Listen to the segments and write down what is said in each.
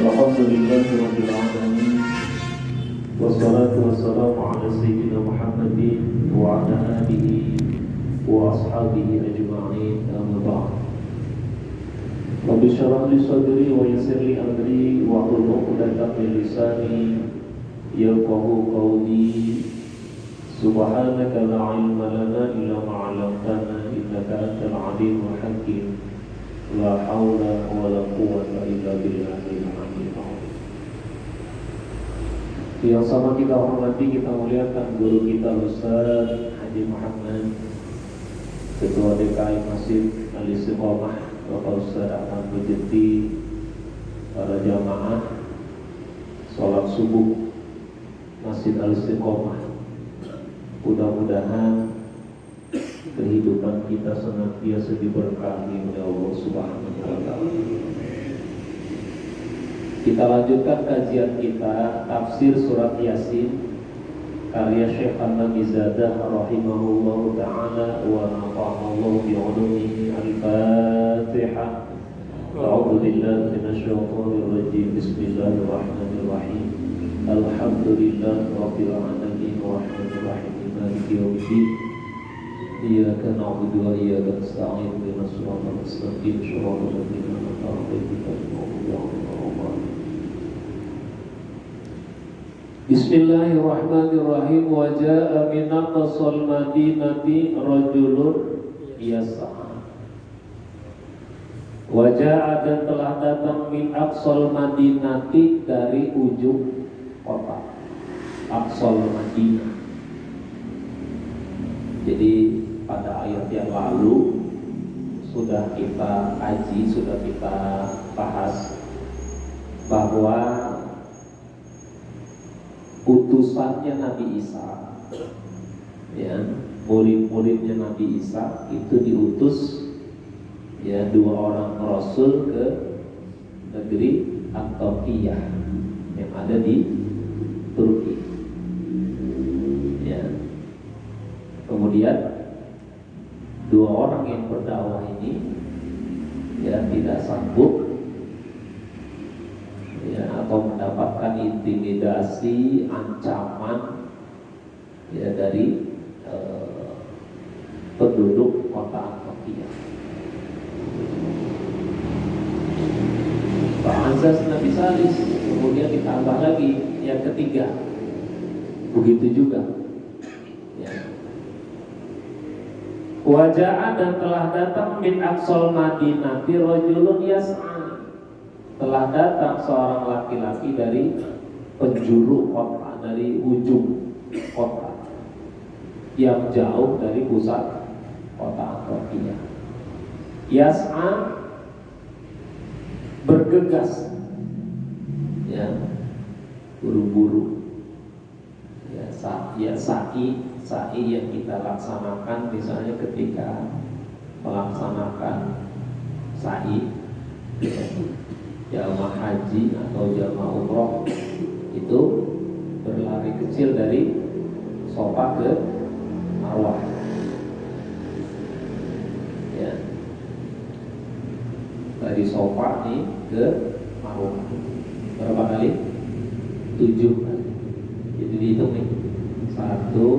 Alhamdulillahirabbil alamin. Wassalatu wassalamu ala sayyidina Muhammadin wa ala alihi wa ashabihi ajma'in. Amma ba'd. Rabbi shrah li sadri wa yassir li amri wa hlul 'uqdatam min lisani yafqahu qawli. Subhanaka la ilma lana illa ma 'allamtana innaka antal 'alimul hakim. La haula wa la quwwata illa billahil aliyyil azim. Yang sama kita hormati, kita muliakan guru kita Ustaz Haji Muhammad, Ketua DKI Masjid Al-Istiqomah, Bapak Ustaz Ahmad Bujeti, para jamaah sholat subuh Masjid Al-Istiqomah. Mudah-mudahan kehidupan kita senantiasa diberkahi oleh Allah Subhanahu wa taala. Kita lanjutkan kajian kita tafsir surat Yasin karya Syekh An-Namizadah rahimahullahu taala wa nafa'allahu bi 'ulumihi. Al-Fatihah. A'udzu billahi minasyaitonir rajim. Bismillahirrahmanirrahim. Alhamdulillahi rabbil alamin arrahmanir rahim maliki yaumiddin. Iyyaka na'budu wa iyyaka nasta'in ihdinas siratal mustaqim siratal ladzina an'amta 'alaihim ghairil maghdubi 'alaihim waladdallin. Bismillahirrahmanirrahim. Wa jaa'a min aqsal madinati rajulun yas'a. Wa jaa'a, dan telah datang min aqsal madinati, dari ujung kota. Aqsal Madinah. Jadi pada ayat yang lalu sudah kita kaji, sudah kita bahas bahwa utusannya Nabi Isa, ya, murid-muridnya Nabi Isa itu diutus, ya, 2 orang rasul ke negeri Antiokhia yang ada di Turki, ya. Kemudian 2 orang yang berdakwah ini, ya, tidak sanggup, ya, atau mendapatkan intimidasi, ancaman, ya, dari penduduk kota Antiokhia. Fa'azaz Nabi Salis, kemudian ditambah lagi yang ketiga, begitu juga, ya. Wajah, dan telah datang min aqsal madinati rajulun yas'a, telah datang seorang laki-laki dari penjuru kota, dari ujung kota yang jauh dari pusat kota Antiokhia. Yas'a, bergegas, ya, buru-buru, ya, sa'i yang kita laksanakan misalnya ketika melaksanakan sa'i, jamaah haji atau jamaah umroh, itu berlari kecil dari Safa ke Marwah, ya, dari Safa nih ke Marwah berapa kali? 7 kali. Itu dihitung nih, 1, 2,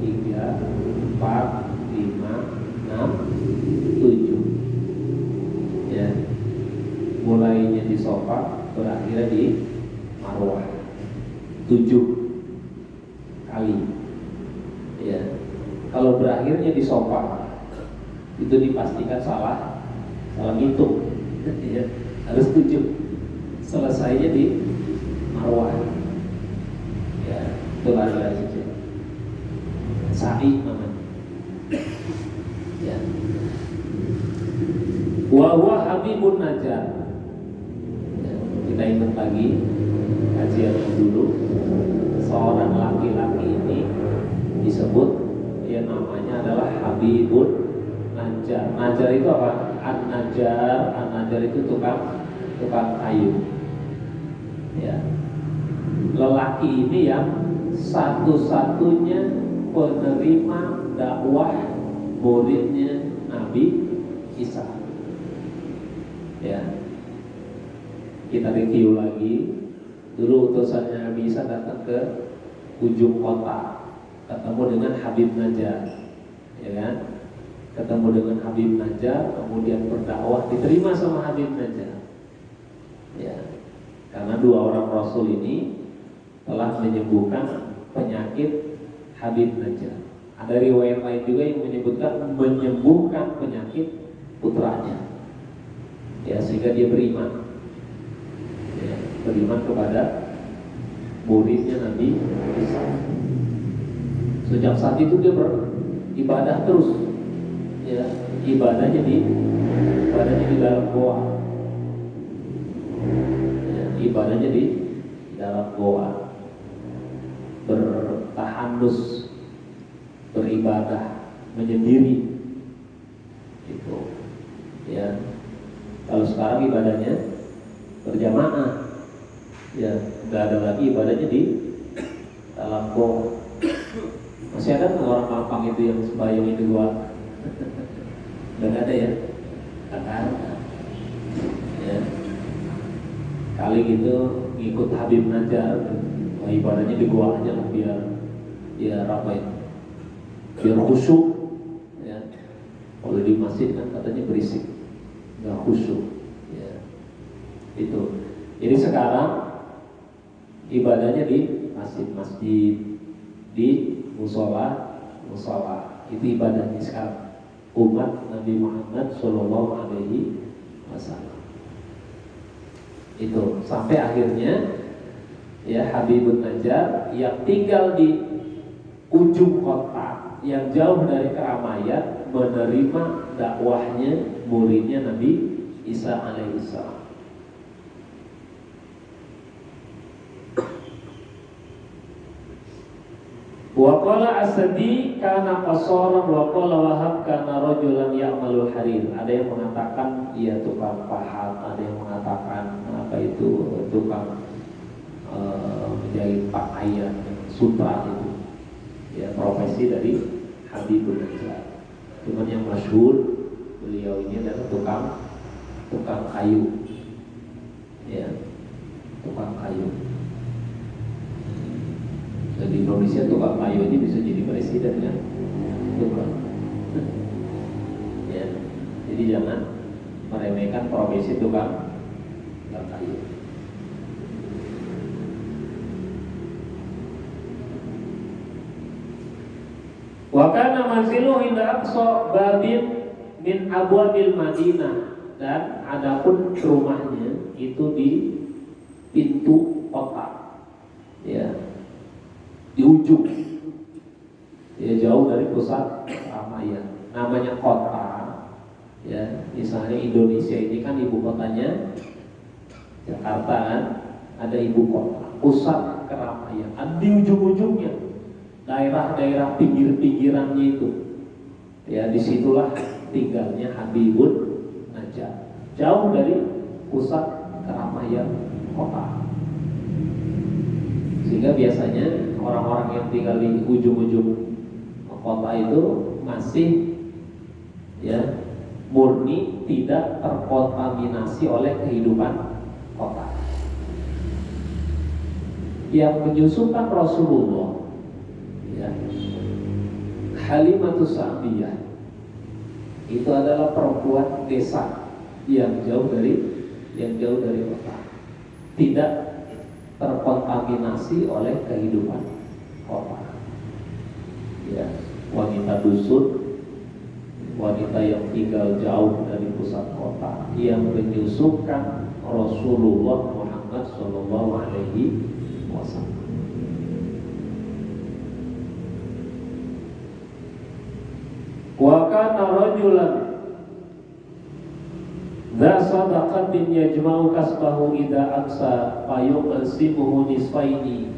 3, 4, 5, 6, 7, ya. Mulainya di Safa, berakhirnya di Marwah, 7 kali, ya. Kalau berakhirnya di Safa, itu dipastikan salah ngitung, ya. Harus 7, selesainya di Marwah, ya. Itu lari-lari saja, sa'i namanya, ya. Wa huwa Habibun Najjar, ya. Kita ingat lagi kajian dulu, seorang laki-laki ini disebut, ya, namanya adalah Habibun Najjar. Najjar itu apa? An-Najjar itu tukang kayu, ya. Lelaki ini yang satu-satunya penerima dakwah muridnya Nabi Isa, ya. kita review lagi. Dulu utusannya Nabi Isa datang ke ujung kota, ketemu dengan Habib Najjar, ya kan? Ketemu dengan Habib Najjar, kemudian berdakwah, diterima sama Habib Najjar. Ya, karena dua orang Rasul ini telah menyembuhkan penyakit Habib Najjar. Ada riwayat lain juga yang menyebutkan menyembuhkan penyakit putranya. Ya, sehingga dia beriman. Ya, beriman kepada muridnya Nabi Isa. Sejak saat itu dia beribadah terus. Ya, ibadahnya di dalam goa. Ya, ibadahnya di dalam goa. Bertahandus, beribadah menyendiri. Itu. Ya. Kalau sekarang ibadahnya berjamaah. Ya, nggak ada lagi ibadahnya di dalam goa. Masih ada nggak orang Mampang itu yang sembahyang itu goa? Nggak ada ya? Nggak ada. Ya. Kali gitu ngikut Habib Najjar, ibadahnya di goa aja lah biar apa ya? Biar khusyuk. Ya. Kalau di masjid kan katanya berisik, nggak khusyuk. Ya. Itu. Jadi sekarang ibadahnya di masjid-masjid, di musola. Itu ibadahnya sekarang umat Nabi Muhammad Shallallahu Alaihi Wasallam. Itu sampai akhirnya ya Habibun Najjar yang tinggal di ujung kota yang jauh dari keramaian menerima dakwahnya muridnya Nabi Isa alaihissalam. Wa qala Asadi kana qasaran wa qala Wahab kana rajulan ya'malu harir. Ada yang mengatakan ia tukang pahat, ada yang mengatakan apa itu tukang menjahit pakaian sutra itu. Ya, profesi dari Habibun Najjar. Cuman yang masyhur beliau ini adalah tukang kayu. Ya, tukang kayu. Di Indonesia tukang kayu ini bisa jadi presiden kan? Tukang. Ya, jadi jangan meremehkan profesi tukang kayu. Wa kana manziluhu inda aqsa babin min abwabil Madinah, dan adapun rumahnya itu di pintu kota. Ya. Di ujung, ya jauh dari pusat keramaian. Namanya kota, ya misalnya Indonesia ini kan ibu kotanya Jakarta kan, ada ibu kota, pusat keramaian. Ada di ujung-ujungnya, daerah-daerah pinggir-pinggirannya itu, ya disitulah tinggalnya Habibun Najjar, jauh dari pusat keramaian kota. Sehingga biasanya orang-orang yang tinggal di ujung-ujung kota itu masih ya murni tidak terkontaminasi oleh kehidupan kota. Yang menyusukan Rasulullah, ya, Halimatus Sa'diyah, itu adalah perempuan desa yang jauh dari kota, tidak terkontaminasi oleh kehidupan kota. Ya, wanita dusun, wanita yang tinggal jauh dari pusat kota, yang menyusukan Rasulullah Muhammad Sallallahu Alaihi Wasallam. Wa kana rajulan dha sadaqatin yajma'u kasbahu idza amsa fayuqsimuhu nisfaini.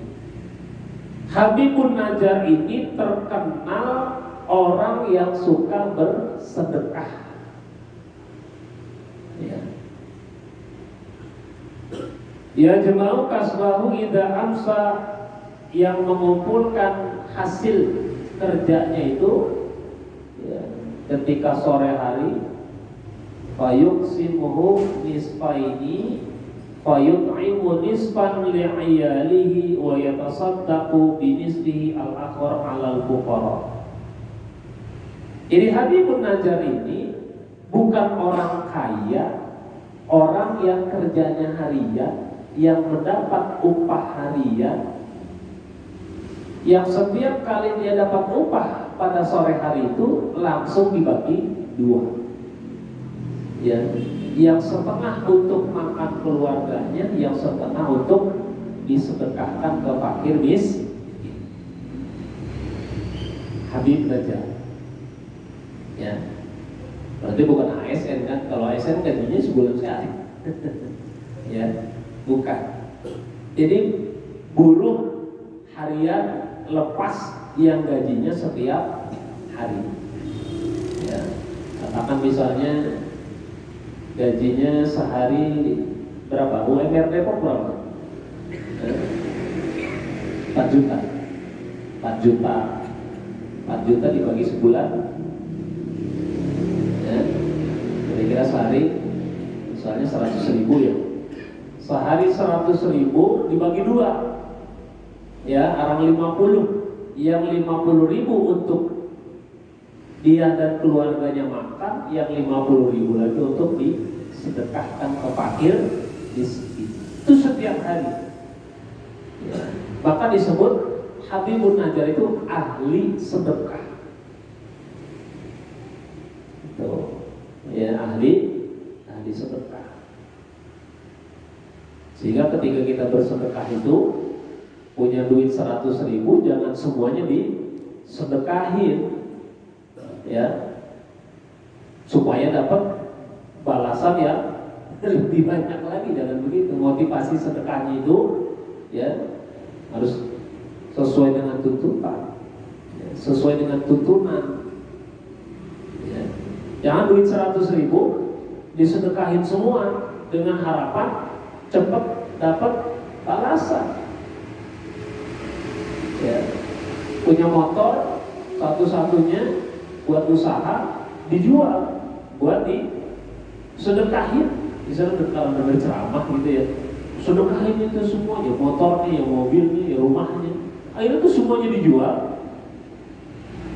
Habibun Najjar ini terkenal orang yang suka bersedekah. Ya. Yajma'u kasbahu idza amsa, yang mengumpulkan hasil kerjanya itu ya, ketika sore hari. Fayuqsimuhu nisfaini, fayut'imu nisfan li'iyalihi wa yatasaddaqu binisfihi al-akhar 'alal fuqara. Jadi Habibun Najjar ini bukan orang kaya, orang yang kerjanya harian, yang mendapat upah harian, yang setiap kali dia dapat upah pada sore hari itu langsung dibagi dua. Ya, yang setengah untuk makan keluarganya, yang setengah untuk disedekahkan ke fakir miskin. Habib Najjar. Ya, berarti bukan ASN kan? Kalau ASN gajinya sebulan sekali. Ya, bukan. Jadi buruh harian lepas yang gajinya setiap hari. Ya, katakan misalnya gajinya sehari berapa? UMR Depok berapa? 4 juta. 4 juta. 4 juta dibagi sebulan. Ya. Kira-kira sehari misalnya 100.000 ya. Sehari 100.000 dibagi 2. Ya, arang 50. Yang 50.000 untuk dia dan keluarganya makan, yang 50.000 lagi untuk disedekahkan ke fakir miskin. Itu setiap hari. Ya. Maka disebut Habibun Najjar itu ahli sedekah. Itu ya, ahli sedekah. Sehingga ketika kita bersedekah itu punya duit 100.000, jangan semuanya disedekahin. Ya, supaya dapat balasan yang lebih banyak lagi. Jangan begitu. Motivasi sedekahnya itu ya harus sesuai dengan tuntutan, ya, sesuai dengan tuntunan. Ya. Jangan duit 100.000 disedekahin semua dengan harapan cepat dapat balasan. Ya. Punya motor satu-satunya buat usaha, dijual, buat disedekahin. Misalnya kalau dengar ceramah gitu ya, sedekahin itu semuanya, motornya, ya mobilnya, ya rumahnya. Akhirnya itu semuanya dijual.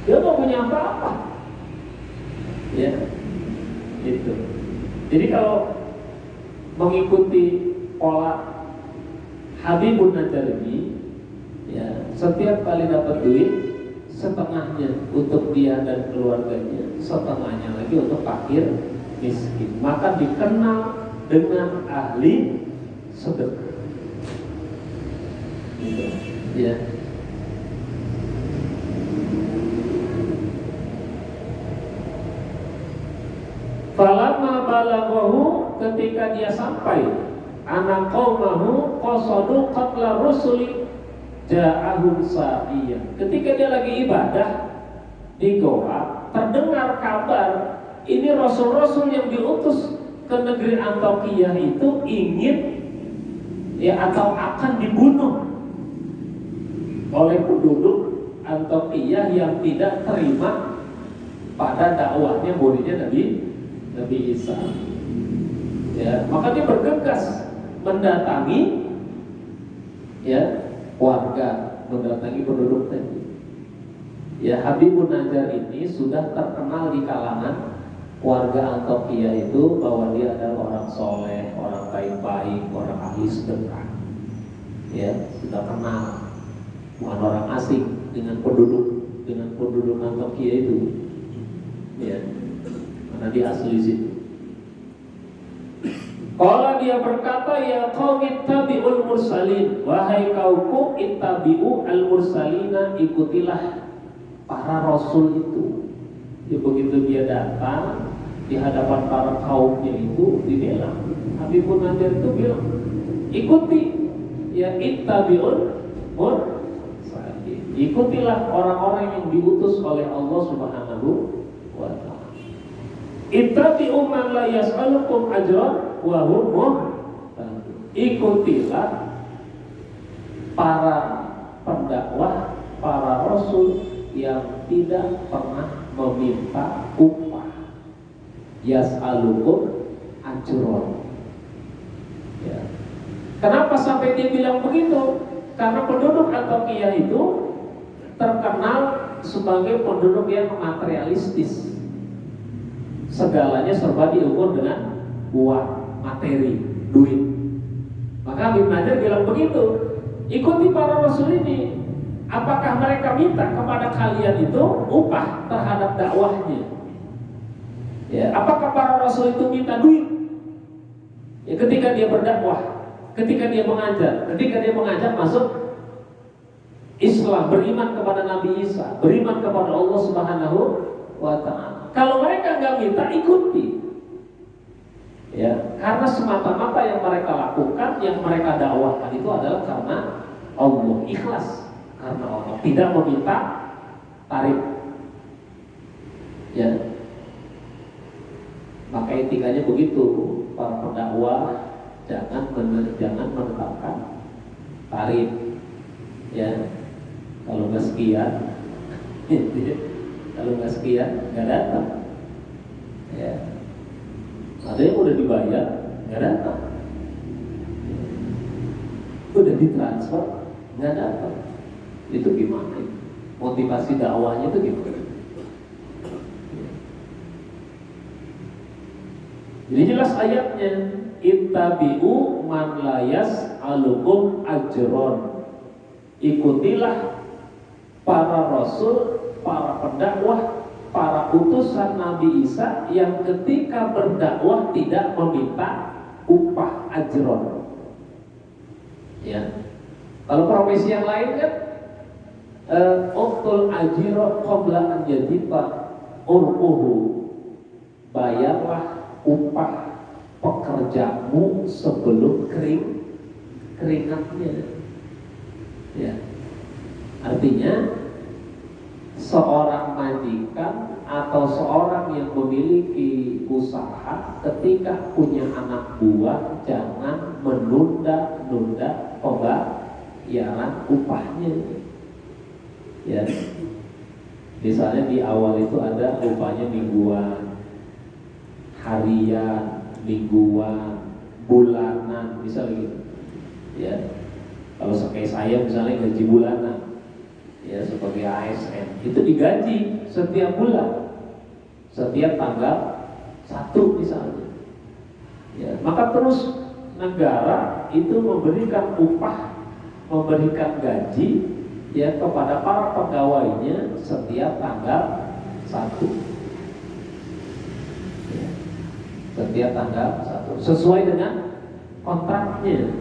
Dia nggak punya apa-apa. Ya, itu. Jadi kalau mengikuti pola Habibun Najjar ini, ya setiap kali dapat duit, setengahnya untuk dia dan keluarganya, setengahnya lagi untuk fakir miskin. Maka dikenal dengan ahli sedekah. Gitu. Ya. Falamma balaghahu, ketika dia sampai anak qaumahu qasadu qatla rusuli ja'ahum sa'iyan. Ketika dia lagi ibadah di goa, terdengar kabar ini rasul-rasul yang diutus ke negeri Antiokhia itu ingin ya atau akan dibunuh oleh penduduk Antiokhia yang tidak terima pada dakwahnya muridnya Nabi Isa. Ya, maka dia bergegas mendatangi ya warga, mendatangi penduduk tadi. Ya, Habibun Najjar ini sudah terkenal di kalangan warga Antiokhia itu bahwa dia adalah orang soleh, orang baik-baik, orang ahli sedekah. Ya, sudah kenal, bukan orang asing dengan penduduk Antiokhia itu. Ya, karena dia asli situ. Kalau dia berkata, ya qaum ittabi'ul mursalin, wahai kaumku ittabi'u al-mursalina, ikutilah para rasul itu. Ya, begitu dia datang di hadapan para kaumnya itu, dibilang, Habibun Najjar itu bilang, ikuti ya ittabi'ul mursalin, ikutilah orang-orang yang diutus oleh Allah Subhanahu wa ta'ala. Ittabi'u man la yas'alukum ajran wa hum muhtadun. Ikutilah para pendakwah, para rasul yang tidak pernah meminta upah. Yas'alukum ajran. Ya. Kenapa sampai dia bilang begitu? Karena penduduk Antioquia itu terkenal sebagai penduduk yang materialistis. Segalanya serba diukur dengan uang, materi, duit. Maka Habib Najjar bilang begitu, ikuti para rasul ini. Apakah mereka minta kepada kalian itu upah terhadap dakwahnya? Ya, apakah para rasul itu minta duit? Ya, ketika dia berdakwah, ketika dia mengajak masuk Islam, beriman kepada Nabi Isa, beriman kepada Allah Subhanahu wa Ta'ala. Kalau mereka nggak minta, ikuti. Ya, karena semata-mata yang mereka lakukan, yang mereka dakwahkan itu adalah karena Allah, ikhlas karena Allah, tidak meminta tarif. Ya, maka etikanya begitu, para pendakwah jangan menetapkan tarif. Ya, kalau nggak sekian, nggak datang. Ya, ada yang udah dibayar nggak datang, udah ditransfer nggak datang. Itu gimana? Motivasi dakwahnya itu gimana? Jadi jelas ayatnya, ittabi'u man la yas'alukum ajron. Ikutilah para rasul, para pendakwah, para utusan Nabi Isa yang ketika berdakwah tidak meminta upah, ajron. Ya. Kalau profesi yang lain kan uktul ajiro qabla an yadifa urquhu. Bayarlah upah pekerjamu sebelum keringatnya. Ya. Artinya seorang majikan atau seorang yang memiliki usaha ketika punya anak buah jangan menunda-nunda pembayaran upahnya. Ya, misalnya di awal itu ada upahnya mingguan, harian, mingguan, bulanan, misalnya gitu. Ya, kalau kayak saya misalnya gaji bulanan, ya sebagai ASN itu digaji setiap bulan, setiap tanggal 1 misalnya. Ya, maka terus negara itu memberikan upah, memberikan gaji ya kepada para pegawainya setiap tanggal 1. Ya, setiap tanggal 1 sesuai dengan kontraknya,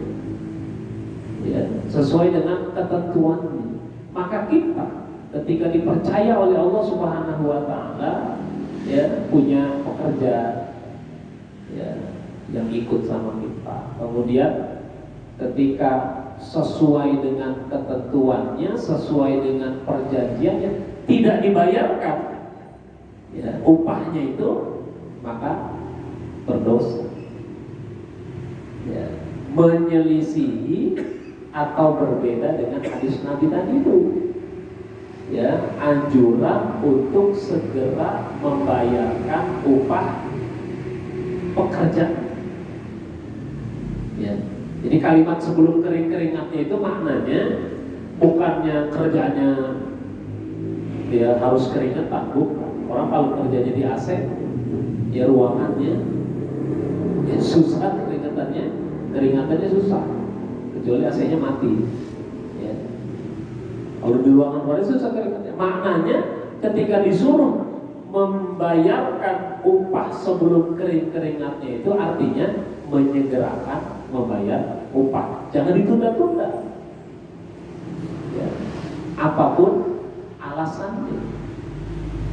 ya, sesuai dengan ketentuannya. Maka kita ketika dipercaya oleh Allah Subhanahu wa Ta'ala, ya, punya pekerja ya yang ikut sama kita, kemudian ketika sesuai dengan ketentuannya, sesuai dengan perjanjiannya tidak dibayarkan ya upahnya itu, maka berdosa. Ya, menyelisihi atau berbeda dengan hadis Nabi tadi itu. Ya, anjuran untuk segera membayarkan upah pekerja. Ya. Jadi kalimat sebelum keringatnya itu maknanya bukannya kerjanya dia harus keringetan, bukan. Orang kalau kerjanya di AC, ya ruangannya ya susah keringatannya susah, kecuali AC-nya mati. Ya. Kalau di ruangan luar susah keringatnya. Maknanya ketika disuruh membayarkan upah sebelum keringatnya itu artinya menyegerakan membayar upah, jangan ditunda-tunda. Ya. Apapun alasannya.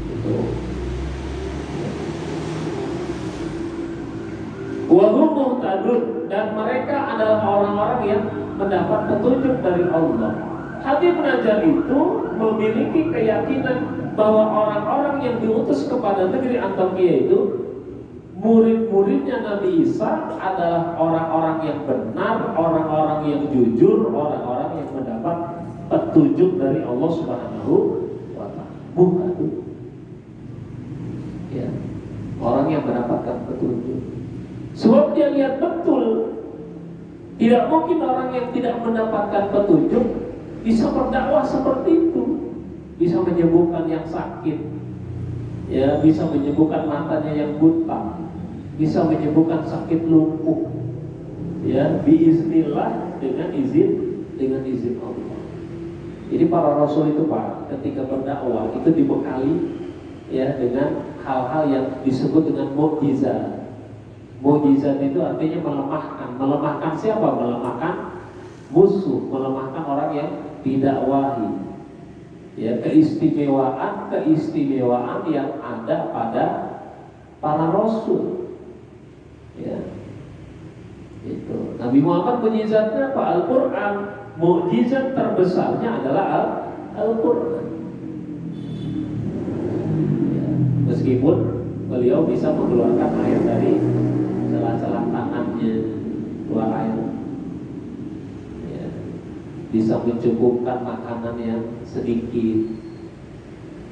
Itu. Wahum muhtadun, dan mereka adalah orang-orang yang mendapat petunjuk dari Allah. Habib Najjar itu memiliki keyakinan bahwa orang-orang yang diutus kepada negeri Antioquia itu murid-muridnya Nabi Isa adalah orang-orang yang benar, orang-orang yang jujur, orang-orang yang mendapat petunjuk dari Allah Subhanahu wa Ta'ala. Bukan, ya, orang yang mendapatkan petunjuk. Sebab dia lihat betul Tidak mungkin orang yang tidak mendapatkan petunjuk bisa berdakwah seperti itu, bisa menyembuhkan yang sakit, ya, bisa menyembuhkan matanya yang buta, bisa menyembuhkan sakit lumpuh, ya, biiznillah, dengan izin Allah. Jadi para rasul itu Pak, ketika berdakwah itu dibekali, ya, dengan hal-hal yang disebut dengan mukjizat. Mukjizat itu artinya melemahkan. Melemahkan siapa? Melemahkan musuh, melemahkan orang yang didakwahi. Ya, keistimewaan yang ada pada para rasul. Ya. Itu. Nabi Muhammad mukjizatnya apa? Al-Qur'an. Mukjizat terbesarnya adalah Al-Qur'an. Ya. Meskipun beliau bisa mengeluarkan air dari celah-celah tangannya, keluar air, ya, bisa mencukupkan makanan yang sedikit.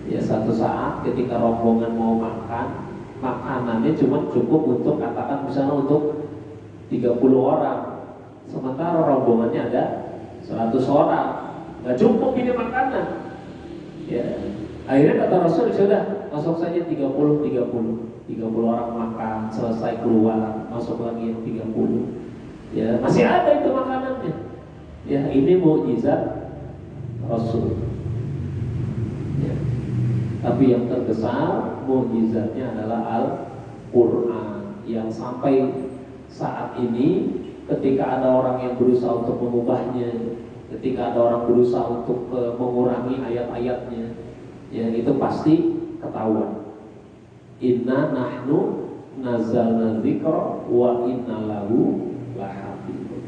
Ya, satu saat ketika rombongan mau makan, makanannya cuma cukup untuk, katakan misalnya untuk 30 orang, sementara rombongannya ada 100 orang, nggak cukup ini makanan. Ya, akhirnya kata Rasul, sudah masuk saja 30 orang makan, selesai keluar, masuk lagi yang 30. Ya, masih ada itu makanannya. Ya, ini mukjizat Rasul. Ya. Tapi yang terbesar mukjizatnya adalah Al-Qur'an, yang sampai saat ini ketika ada orang yang berusaha untuk mengubahnya, ketika ada orang berusaha untuk mengurangi ayat-ayatnya, ya, itu pasti ketahuan. Inna nahnu nazzalna dzikra wa inna lahu lahafizun.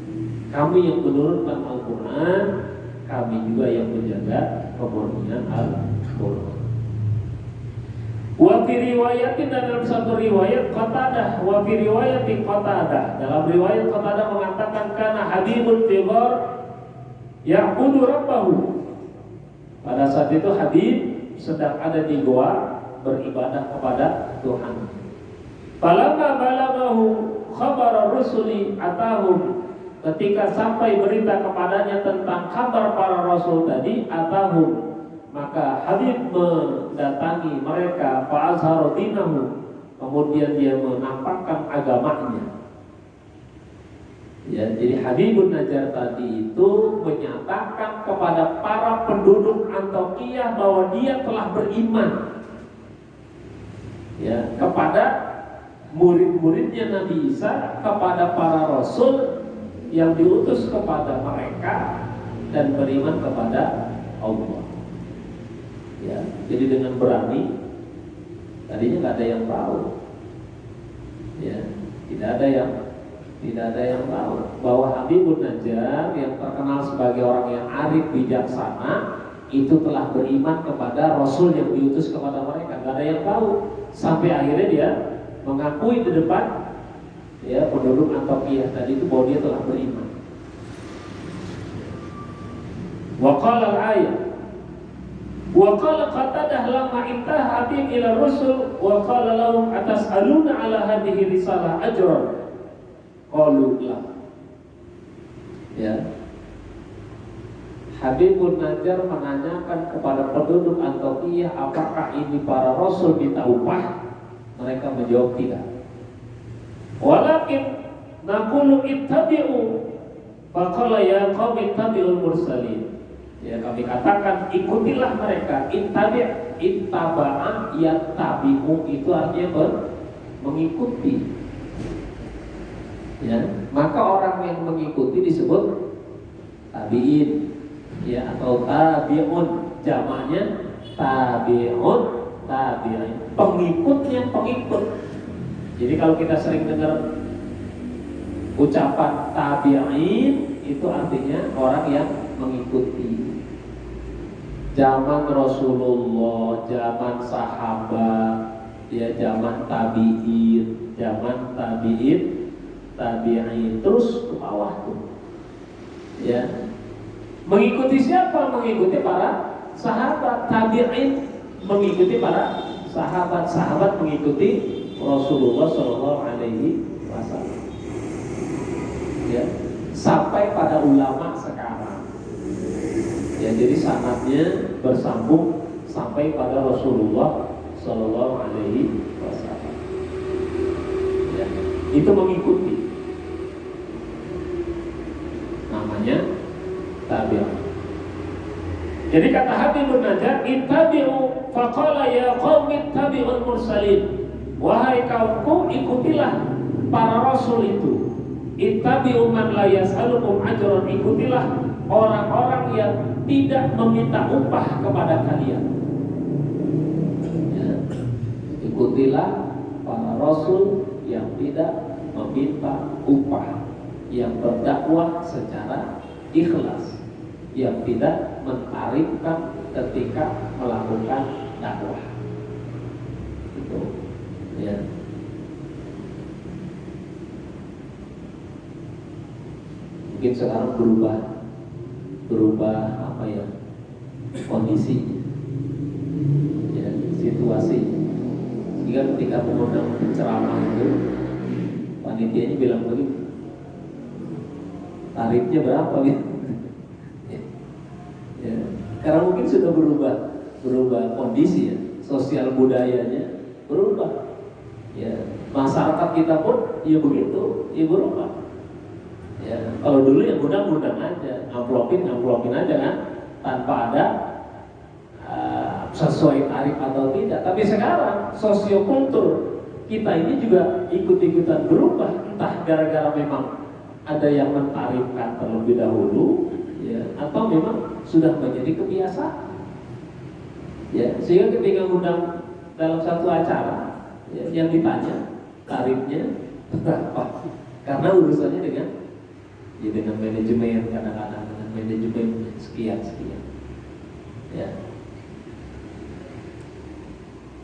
Kami yang menurunkan Al-Qur'an, kami juga yang menjaga kemurnian Al-Qur'an. Wa fi riwayatin, dan dalam satu riwayat Qatadah, wa fi riwayatin Qatadah, dalam riwayat Qatadah mengatakan kana Habibul Tighar ya'budu rabbahu. Pada saat itu Habib sedang ada di goa beribadah kepada Tuhan. Falamma balaghahu khabar rusuli atahum, ketika sampai berita kepadanya tentang kabar para rasul tadi, atahum, maka Habib mendatangi mereka, fa'azharu dinahu, kemudian dia menampakkan agamanya. Ya, jadi Habibun Najjar tadi itu menyatakan kepada para penduduk Antioquia bahwa dia telah beriman, ya, kepada murid-muridnya Nabi Isa, kepada para rasul yang diutus kepada mereka, dan beriman kepada Allah. Ya, jadi dengan berani. Tadinya nggak ada yang tahu, ya, tidak ada yang tahu bahwa Habibun Najjar yang terkenal sebagai orang yang arif bijaksana itu telah beriman kepada Rasul yang diutus kepada mereka. Nggak ada yang tahu sampai akhirnya dia mengakui di depan, ya, penduduk Antioquia tadi itu bahwa dia telah beriman. Wa qala al-ayat wa qala Qatadah lamma intaha Habib ila Rasul wa qala lahum atas'aluna ala hadhihi risalah ajran. Qalulah. Ya. Habibun Najjar menanyakan kepada penduduk Antioquia, apakah ini para rasul minta upah? Mereka menjawab tidak. Walakin naqulu ittabi'u, faqala ya qaumi ittabi'ul mursalin. Ya, kami katakan ikutilah mereka. Ittaba'a yattabi'u itu artinya mengikuti. Ya, maka orang yang mengikuti disebut tabi'in, ya, atau tabi'un, jamaknya tabi'un, tabi'in, pengikutnya pengikut. Jadi kalau kita sering dengar ucapan tabi'in, itu artinya orang yang mengikuti. Zaman Rasulullah, zaman sahabat, ya, zaman tabi'in, tabi'in, terus ke bawah tuh. Ya. Mengikuti siapa? Mengikuti para sahabat. Tabi'in mengikuti para sahabat. Sahabat mengikuti Rasulullah SAW. Ya. sampai pada ulama sekarang. Ya, jadi sanadnya bersambung sampai pada Rasulullah Shallallahu Alaihi Wasallam. Ya, itu mengikuti. Namanya tabi'un. Jadi kata Habib bin Najjar, ittabi'u faqala ya qaumi ittabi'ul mursalin. Wahai kaumku, ikutilah para rasul itu. Ittabi'u man la yas'alukum ajran, ikutilah orang-orang yang tidak meminta upah kepada kalian. Ya. Ikutilah para rasul yang tidak meminta upah, yang berdakwah secara ikhlas, yang tidak mentarikkan ketika melakukan dakwah. Itu, ya. Mungkin sekarang berubah apa ya, kondisi, ya, situasi. Sehingga ketika mengundang ceramah itu, panitianya bilang begini, tarifnya berapa gitu? Ya, karena mungkin sudah berubah kondisi, ya, sosial budayanya berubah. Ya, masyarakat kita pun ya begitu, ya berubah. Ya, kalau dulu ya ngundang aja, amplopin aja kan, tanpa ada sesuai tarif atau tidak. Tapi sekarang sosiokultur kita ini juga ikut-ikutan berubah, entah gara-gara memang ada yang mentarifkan terlebih dahulu, ya, atau memang sudah menjadi kebiasaan. Ya, sehingga ketika ngundang dalam satu acara, ya, yang ditanya tarifnya berapa, karena urusannya dengan manajemen, kadang-kadang dengan manajemen sekian. Ya.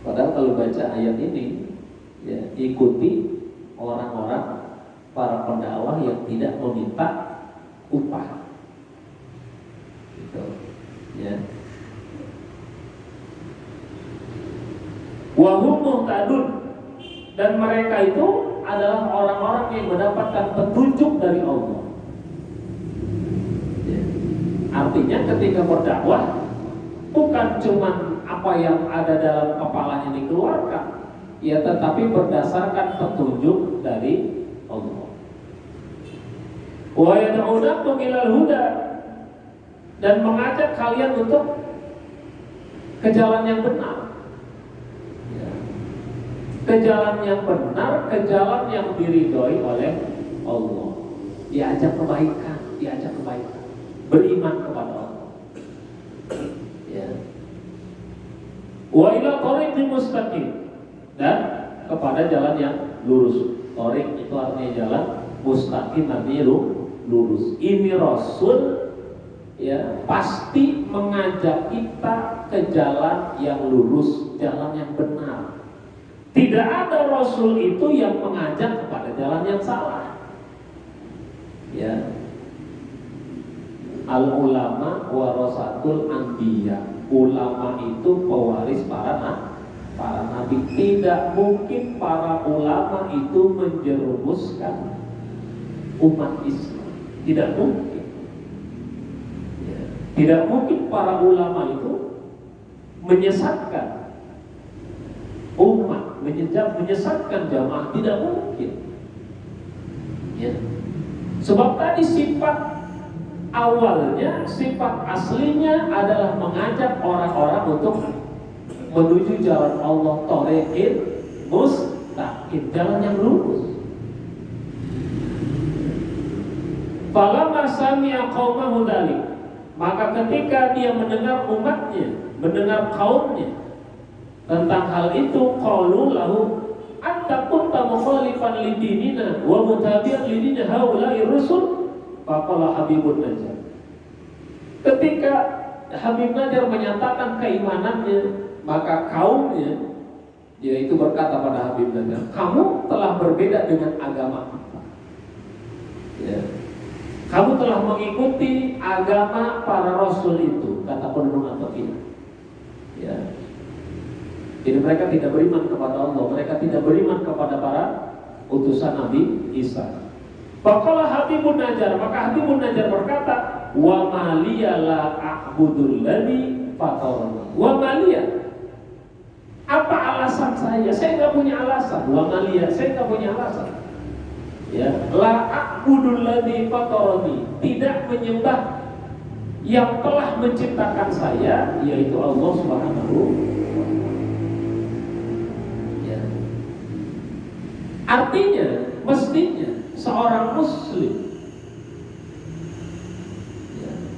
Padahal kalau baca ayat ini, ya, ikuti orang-orang para pendakwah yang tidak meminta upah. Gitu. Ya. Wa hum muhtadun, dan mereka itu adalah orang-orang yang mendapatkan petunjuk dari Allah. Artinya ketika berdakwah bukan cuma apa yang ada dalam kepalanya dikeluarkan, ya, tetapi berdasarkan petunjuk dari Allah. Wa yad'unakum ilal huda, dan mengajak kalian untuk ke jalan yang benar. Ya. Ke jalan yang benar, ke jalan yang diridhoi oleh Allah. Diajak kebaikan. Beriman kepada Allah. Ya. Wa ila thariqin mustaqim, dan kepada jalan yang lurus. Thariq itu artinya jalan, mustaqim artinya lurus. Ini Rasul, ya, pasti mengajak kita ke jalan yang lurus, jalan yang benar. Tidak ada Rasul itu yang mengajak kepada jalan yang salah. Ya. Al-ulama warasatul anbiya, ulama itu pewaris para nabi. Tidak mungkin para ulama itu menjerumuskan umat Islam, tidak mungkin. Ya. Tidak mungkin para ulama itu menyesatkan umat, menyesatkan jamaah, tidak mungkin. Ya. Sebab tadi sifat awalnya, sifat aslinya adalah mengajak orang-orang untuk menuju jalan Allah, thariqin mustaqim, jalan yang lurus. Falamma sami'a qaumahu dzalik, maka ketika dia mendengar umatnya, mendengar kaumnya tentang hal itu, qalu lahu anta kunta mukhalifan lidinina wa mutabi'an lidini haula'i rusul. Faqala Habibun Najjar. Ketika Habib Najjar menyatakan keimanannya, maka kaumnya, yaitu berkata pada Habib Najjar, kamu telah berbeda dengan agama kita. Ya. Kamu telah mengikuti agama para rasul itu, kata penduduk Antakya. Ya. Jadi mereka tidak beriman kepada Allah, mereka tidak beriman kepada para utusan Nabi Isa. Faqala Habibun Najjar, maka Habibun Najjar berkata, wa maliya la a'budul ladzi fatarani. Wa maliya, apa alasan saya? Saya nggak punya alasan. Wa maliya, saya nggak punya alasan. Ya, la a'budul ladzi fatarani, tidak menyembah yang telah menciptakan saya, yaitu Allah Subhanahu. Ya. Artinya, mestinya seorang muslim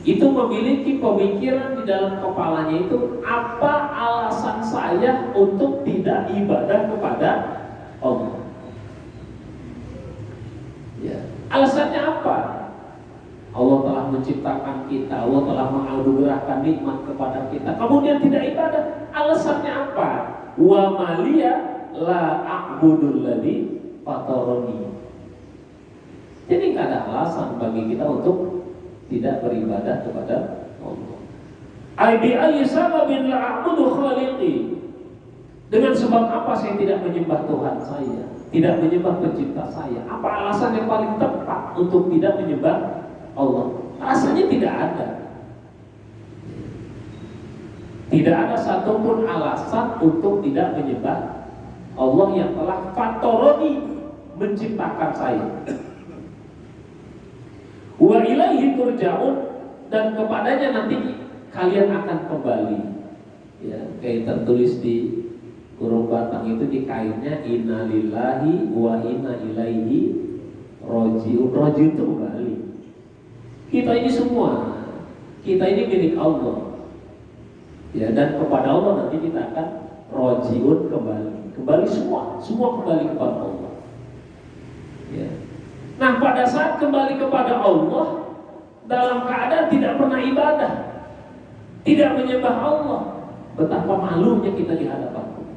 itu memiliki pemikiran di dalam kepalanya itu, apa alasan saya untuk tidak ibadah kepada Allah? Ya. Alasannya apa? Allah telah menciptakan kita, Allah telah menganugerahkan nikmat kepada kita, kemudian tidak ibadah. Alasannya apa? Wa maliya la a'budul ladzi fatarani. Jadi nggak ada alasan bagi kita untuk tidak beribadah kepada Allah. Bi ayyi sababin la a'budu khaliqi. Dengan sebab apa saya tidak menyembah Tuhan saya, tidak menyembah pencipta saya? Apa alasan yang paling tepat untuk tidak menyembah Allah? Rasanya tidak ada. Tidak ada satupun alasan untuk tidak menyembah Allah yang telah fatoroni, menciptakan saya. Wa ilaihi turja'un, dan kepadanya nanti kalian akan kembali. Ya, kayak tertulis di kurung batang itu di kainnya, inna lillahi wa inna ilaihi roji'un. Roji itu kembali. Kita ini semua, kita ini milik Allah. Ya, dan kepada Allah nanti kita akan roji'un, kembali semua kembali kepada Allah. Ya. Nah, pada saat kembali kepada Allah dalam keadaan tidak pernah ibadah, tidak menyembah Allah, betapa malunya kita di hadapan Allah.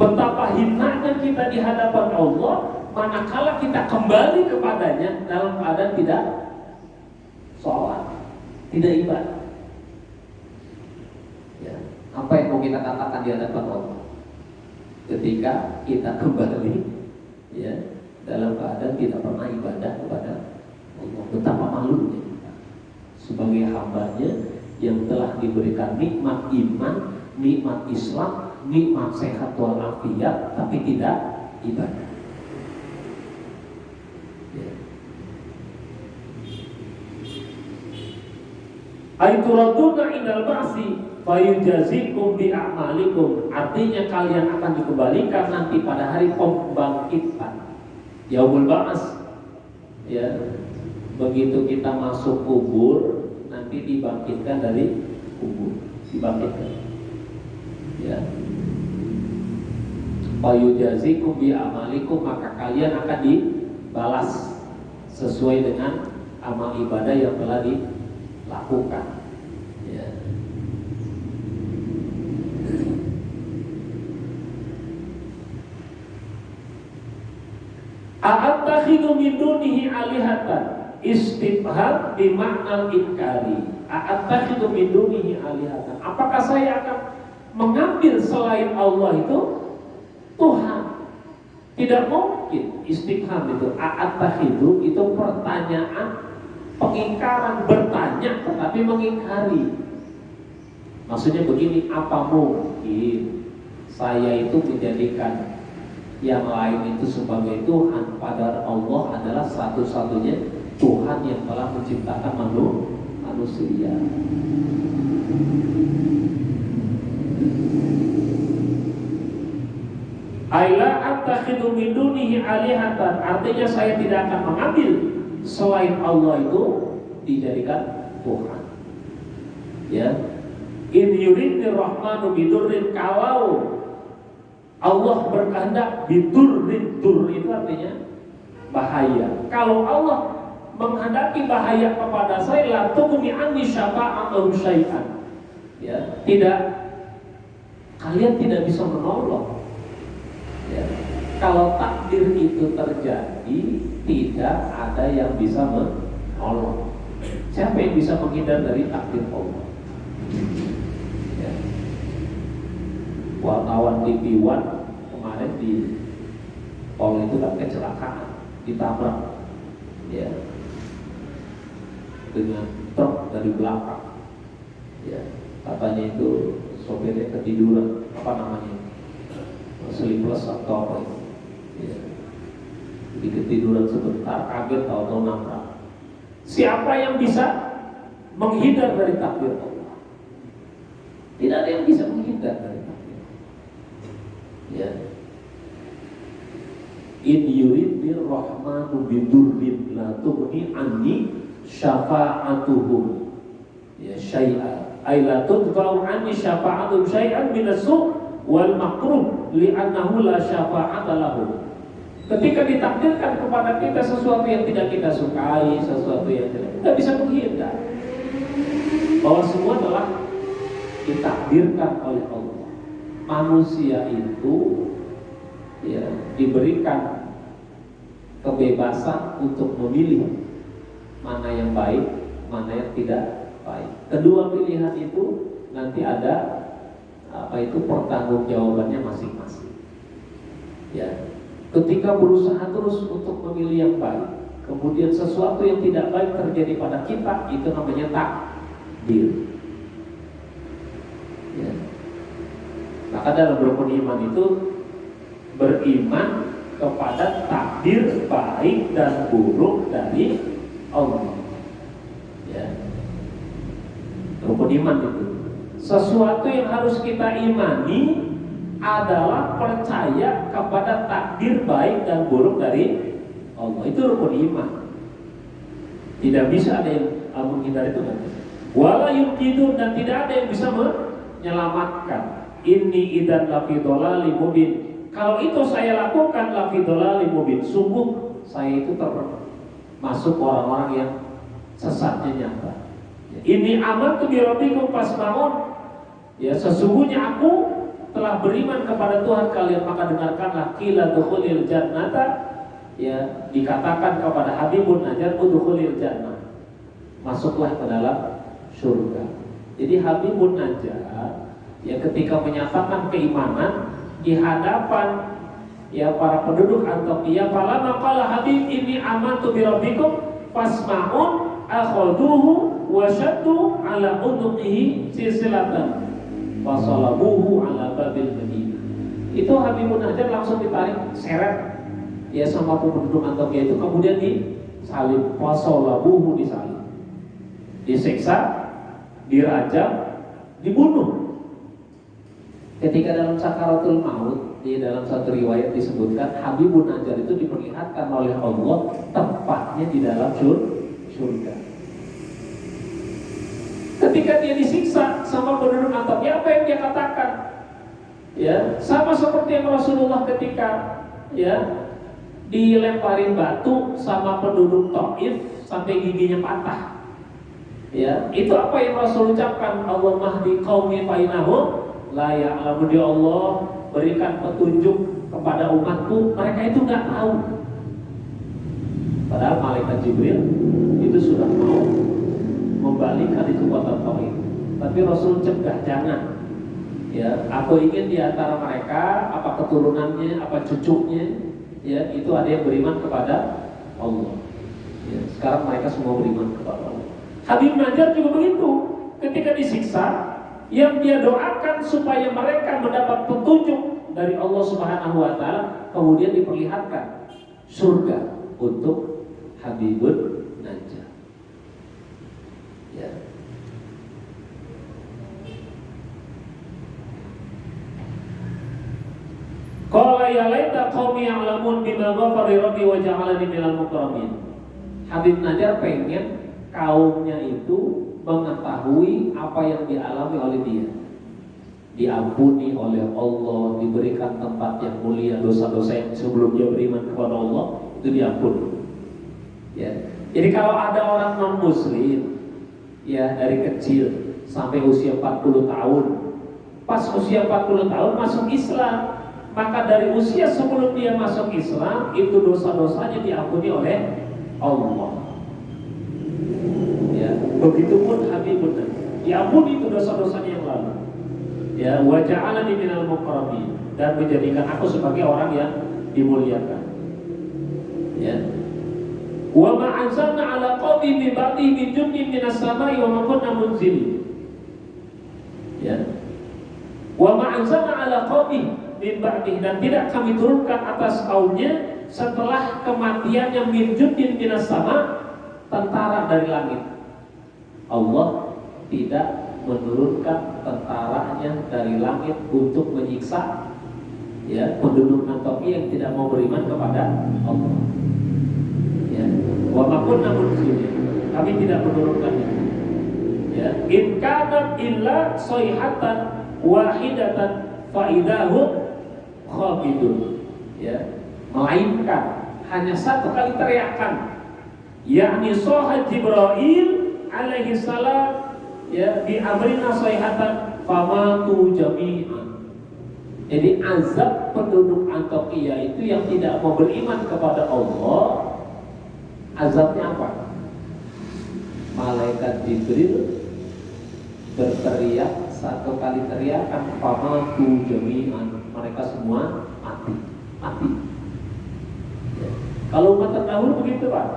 Betapa hinanya kita di hadapan Allah manakala kita kembali kepadanya dalam keadaan tidak sholat, tidak ibadah. Ya, apa yang mau kita katakan di hadapan Allah ketika kita kembali, ya, dalam keadaan tidak pernah ibadah kepada Allah? Betapa malunya kita sebagai hambanya yang telah diberikan nikmat iman, nikmat Islam, nikmat sehat walafiat, tapi tidak ibadah. Ya. Aituraduna indal ba'si fayujazikum bi'amalikum. Artinya kalian akan dikembalikan nanti pada hari pembangkitan, Yaumul Ba'as. Ya, begitu kita masuk kubur, nanti dibangkitkan dari kubur, dibangkitkan. Ya. Fayujazikum bi'amalikum, maka kalian akan dibalas sesuai dengan amal ibadah yang telah dilakukan. Ya. A'attakhidhu min dunihi alihatan, istifham bi ma'nal inkari. A'attakhidhu min dunihi alihatan, apakah saya akan mengambil selain Allah itu Tuhan? Tidak mungkin. Istifham itu, a'attakhidhu itu pertanyaan, pengingkaran, bertanya tetapi mengingkari. Maksudnya begini, apa mungkin saya itu menjadikan yang lain itu sebagai Tuhan, padahal Allah adalah satu-satunya Tuhan yang telah menciptakan manusia. Aila attakhidhu min dunihi alihatan, artinya saya tidak akan mengambil selain Allah itu dijadikan Tuhan. Ya. In yuridnir rahmanu bidurrin, kalau Allah berkehendak bidurrin, dur itu artinya bahaya. Kalau Allah menghendaki bahaya kepada saya, la tughni anni syafa'atuhum syai'an. Ya, kalian tidak bisa menolong. Ya. Kalau takdir itu terjadi, tidak ada yang bisa menolong. Siapa yang bisa menghindar dari takdir Allah? Ya. Wartawan TV One kemarin di tol itu kan kecelakaan, ditabrak ya, dengan truk dari belakang, ya, katanya itu sopirnya ketiduran, apa namanya, sleepless atau apa itu, ya. Jadi ketiduran sebentar, kaget tahu-tahu nabrak. Siapa yang bisa menghindar dari takdir Allah? Tidak ada yang bisa menghindar dari takdir. Ya. In yuridnir rahmanu bidurrin la tughni anni syafa'atuhum ya syai'a ay la tudfa'u anni syafa'atuhum syai'an minasu' wal makruh li'annahu la syafa'ata lahum. Ketika ditakdirkan kepada kita sesuatu yang tidak kita sukai, sesuatu yang tidak bisa menghindar, bahwa semua telah ditakdirkan oleh Allah. Manusia itu ya diberikan kebebasan untuk memilih mana yang baik, mana yang tidak baik. Kedua pilihan itu nanti ada pertanggungjawabannya masing-masing. Ya, ketika berusaha terus untuk memilih yang baik, kemudian sesuatu yang tidak baik terjadi pada kita, itu namanya takdir. Ya. Maka dalam rukun iman itu beriman kepada takdir baik dan buruk dari Allah. Ya. Rukun iman itu sesuatu yang harus kita imani adalah percaya kepada takdir baik dan buruk dari Allah. Itu rukun iman. Tidak bisa ada yang menghindari itu kan. Wala yumkinu, dan tidak ada yang bisa menyelamatkan. Inni idzan lafi dhalali mubin. Kalau itu saya lakukan lafi dhalali mubin, sungguh saya itu termasuk orang-orang yang sesatnya nyata. Ini amantu bi rabbikum fasma'un. Ya, sesungguhnya aku telah beriman kepada Tuhan kalian, maka dengarkanlah. Qila dukhulil jannata, ya, dikatakan kepada Habibun Najjar udkhulil jannah, masuklah ke dalam surga. Jadi Habibun Najjar ya ketika menyatakan keimanan di hadapan ya para penduduk Antakya, falamma qala Habib ini amantu bi rabbikum fasma'un akhaduhu wa syaddu ala unuqihi silsilatan wasalabuhu ala babil Madinah. Itu Habibun Najjar langsung ditarik seret ya sama penduduk Antakya itu, kemudian disalib, wasalabuhu, disalib, disiksa, dirajam, dibunuh. Ketika dalam sakaratul maut, di dalam satu riwayat disebutkan Habibun Najjar itu diperlihatkan oleh Allah tempatnya di dalam surga. Ketika dia disiksa sama penduduk Antakya, apa yang dia katakan? Ya, sama seperti yang Rasulullah ketika ya dilemparin batu sama penduduk Taif sampai giginya patah. Ya, itu apa yang Rasul ucapkan? Allahumma hdi qaumi fa innahum la ya'lamun. Ya Allah, berikan petunjuk kepada umatku, mereka itu nggak tahu. Padahal malaikat Jibril itu sudah mau membalikan itu kota Taif, tapi Rasul cegah, jangan. Ya, aku ingin di antara mereka, apa keturunannya, apa cucunya, ya itu ada yang beriman kepada Allah. Ya, sekarang mereka semua beriman kepada Allah. Habib Najjar juga begitu. Ketika disiksa, yang dia doakan supaya mereka mendapat petunjuk dari Allah Subhanahu wa taala, kemudian diperlihatkan surga untuk Habibun Najjar. Ya. Qala ya laita qaumi ya'lamun bima ghafara rabbi wa ja'alani minal mukramin. Habib Najjar pengen kaumnya itu mengetahui apa yang dialami oleh dia, diampuni oleh Allah, diberikan tempat yang mulia, dosa-dosa yang sebelum dia beriman kepada Allah itu diampuni. Ya. Jadi kalau ada orang non muslim ya dari kecil sampai usia 40 tahun, pas usia 40 tahun masuk Islam, maka dari usia sebelum dia masuk Islam itu dosa-dosanya diampuni oleh Allah. Ya, begitupun Habibun Najjar, diampuni itu dosa-dosanya yang lalu. Ya, wa ja'alani minal mukramin, dan menjadikan aku sebagai orang yang dimuliakan. Ya. Wa ma anzalna ala qawmi min ba'dihi min junnin minas samai wa ma kunna munzilin. Ya. Wa ma anzalna ala qawmi min ba'dihi, dan tidak kami turunkan atas kaumnya setelah kematiannya min junnin minas sama, tentara dari langit. Allah tidak menurunkan tentaranya dari langit untuk menyiksa ya penduduk Antokia yang tidak mau beriman kepada Allah. Ya, wa ma kunna munzilin, kami tidak menurunkannya. Ya, in kana illa sayhatan wahidatan fa idahum khamidun. Ya, melainkan hanya satu kali teriakan, yakni soha Jibril alaihi salam ya bi amrina sayhatan famatu jami'an. Jadi azab penduduk Antokia itu yang tidak mau beriman kepada Allah, azabnya apa? Malaikat Jibril berteriak satu kali teriakan, famatu jami'an, mereka semua mati. Ya. Kalau umat terdahulu begitu Pak,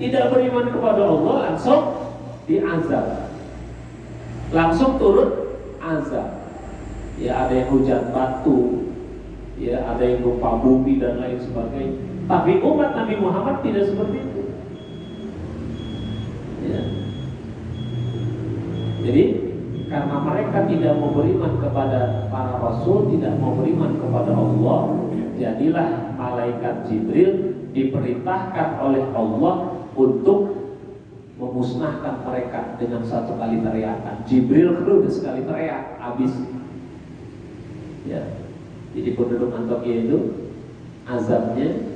tidak beriman kepada Allah langsung diazab, langsung turun azab. Ya, ada yang hujan batu, ya ada yang gempa bumi dan lain sebagainya. Tapi umat Nabi Muhammad tidak seperti itu. Ya. Jadi karena mereka tidak mau beriman kepada para rasul, tidak mau beriman kepada Allah, jadilah malaikat Jibril diperintahkan oleh Allah untuk memusnahkan mereka dengan satu kali teriakan. Jibril udah sekali teriak habis. Ya. Jadi penduduk Antokia itu azabnya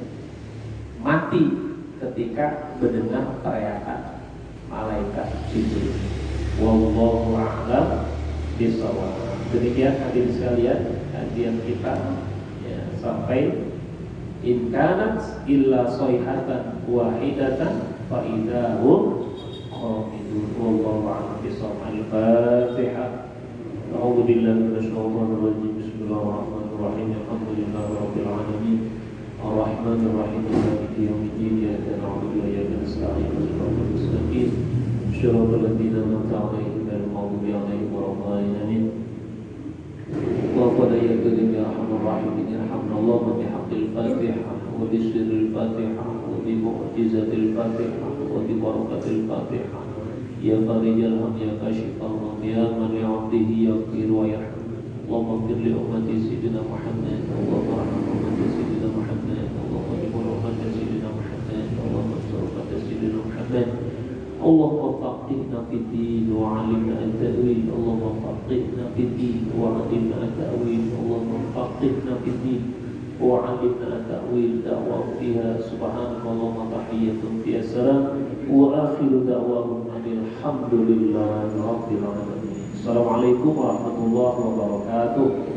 mati ketika mendengar teriakan malaikat Jibril. Wallahu a'lam bishawab. Demikian hadirin sekalian kajian kita ya, sampai in kanat illa sayhatan wahidatan fa idahum khamidun. Wallahu a'lam bishawab. Al-Fatihah. A'udzu billahi minasy syaithanir rajim. Bismillahirrahmanirrahim. Alhamdulillahi rabbil alamin. Ar-Rahmanir Rahim. Maliki yaumiddin. Iyyaka na'budu wa iyyaka nasta'in. Ihdinas mustaqim. Shiratal ladzina an'amta 'alaihim ghairil maghdubi 'alaihim waladdallin. Wa qad yaqulu ya arhamar rahimin yarhamnallahu bi haqqil Fatihah wa bi sirril Fatihah wa bi mu'jizatil Fatihah wa bi barakatil Fatihah. Ya farijal ham ya kashifal gham ya man li'abdihi yaghfir wa yarham. Allahumma ighfir li ummati sayyidina Muhammad. Allahumma arham ummati sayyidina Muhammad. Allahumma ighfir ummati sayyidina Muhammad. Allahumma ighfir ummati sayyidina Muhammad. Allahumma faqihna fid din wa 'allimna at-ta'wil. Allahumma faqihna fid din wa 'allimna at-ta'wil. Allahumma faqihna fid din wa 'allimna at-ta'wil. Da'wa fiha subhanakallahumma tahiyyatun fiha salam wa akhiru da'wahum alhamdulillahi rabbil alamin. Assalamualaikum warahmatullahi wabarakatuh.